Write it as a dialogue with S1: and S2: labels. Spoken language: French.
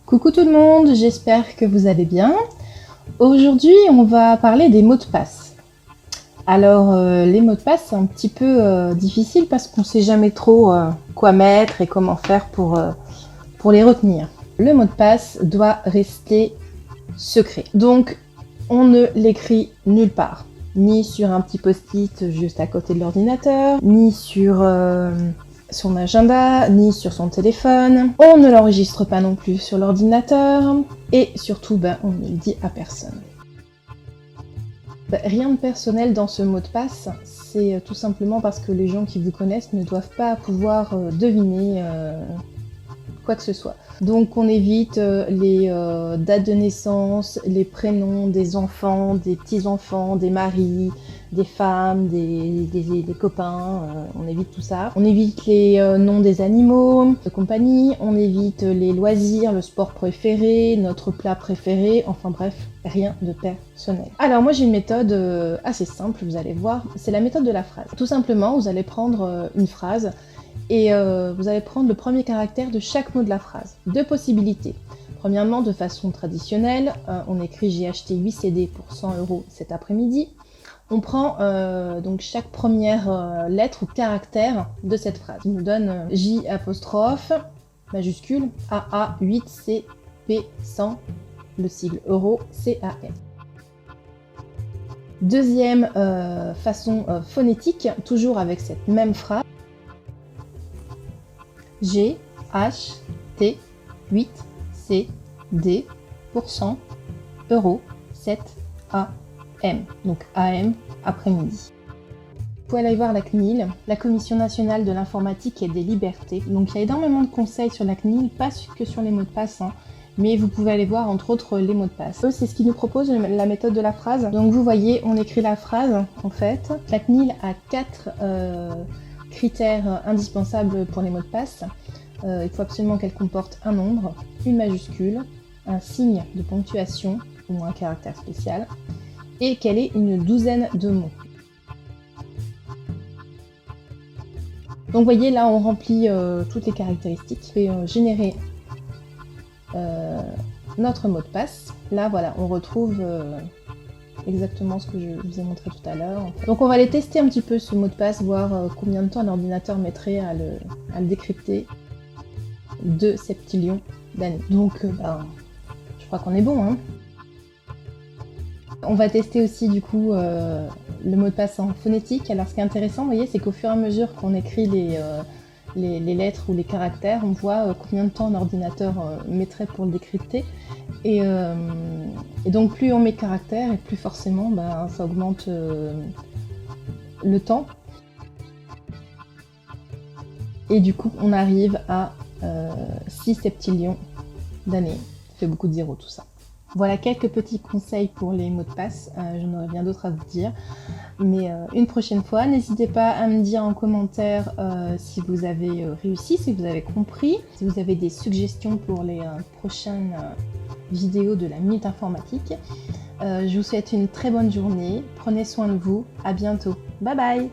S1: Coucou tout le monde, j'espère que vous allez bien. Aujourd'hui, on va parler des mots de passe. Alors, les mots de passe, c'est un petit peu difficile parce qu'on ne sait jamais trop quoi mettre et comment faire pour les retenir. Le mot de passe doit rester secret. Donc, on ne l'écrit nulle part. Ni sur un petit post-it juste à côté de l'ordinateur, ni sur son agenda, ni sur son téléphone. On ne l'enregistre pas non plus sur l'ordinateur. Et surtout, on ne le dit à personne. Rien de personnel dans ce mot de passe, c'est tout simplement parce que les gens qui vous connaissent ne doivent pas pouvoir deviner quoi que ce soit. Donc on évite les dates de naissance, les prénoms des enfants, des petits-enfants, des maris, des femmes, des copains, on évite tout ça. On évite les noms des animaux de compagnie, on évite les loisirs, le sport préféré, notre plat préféré, enfin bref, rien de personnel. Alors moi j'ai une méthode assez simple, vous allez voir, c'est la méthode de la phrase. Tout simplement, vous allez prendre une phrase et vous allez prendre le premier caractère de chaque mot de la phrase. Deux possibilités. Premièrement, de façon traditionnelle, on écrit « J'ai acheté 8 CD pour 100 € cet après-midi ». On prend donc chaque première lettre ou caractère de cette phrase. Il nous donne J apostrophe, majuscule, AA 8 CP 100, le sigle euro, CAM. Deuxième façon phonétique, toujours avec cette même phrase. G, H, T, 8, C, D, pour 100, euros, 7, A, M. Donc AM, après-midi. Vous pouvez aller voir la CNIL, la Commission nationale de l'informatique et des libertés. Donc il y a énormément de conseils sur la CNIL, pas que sur les mots de passe, mais vous pouvez aller voir entre autres les mots de passe. Eux, c'est ce qu'ils nous proposent, la méthode de la phrase. Donc vous voyez, on écrit la phrase, en fait. La CNIL a 4 critères indispensables pour les mots de passe. Il faut absolument qu'elle comporte un nombre, une majuscule, un signe de ponctuation ou un caractère spécial, et qu'elle ait une douzaine de mots. Donc vous voyez, là on remplit toutes les caractéristiques. On peut générer notre mot de passe. Là voilà, on retrouve exactement ce que je vous ai montré tout à l'heure. Donc on va aller tester un petit peu ce mot de passe, voir combien de temps un ordinateur mettrait à le décrypter. 2 septillions d'années. Donc je crois qu'on est bon. On va tester aussi du coup le mot de passe en phonétique. Alors ce qui est intéressant, vous voyez, c'est qu'au fur et à mesure qu'on écrit les lettres ou les caractères, on voit combien de temps un ordinateur mettrait pour le décrypter. Et donc plus on met de caractères et plus forcément ça augmente le temps. Et du coup on arrive à 6 septillions d'années. Ça fait beaucoup de zéros tout ça. Voilà quelques petits conseils pour les mots de passe. J'en aurais bien d'autres à vous dire. Mais une prochaine fois, n'hésitez pas à me dire en commentaire si vous avez réussi, si vous avez compris, si vous avez des suggestions pour les prochaines vidéos de la Minute Informatique. Je vous souhaite une très bonne journée. Prenez soin de vous. À bientôt. Bye bye!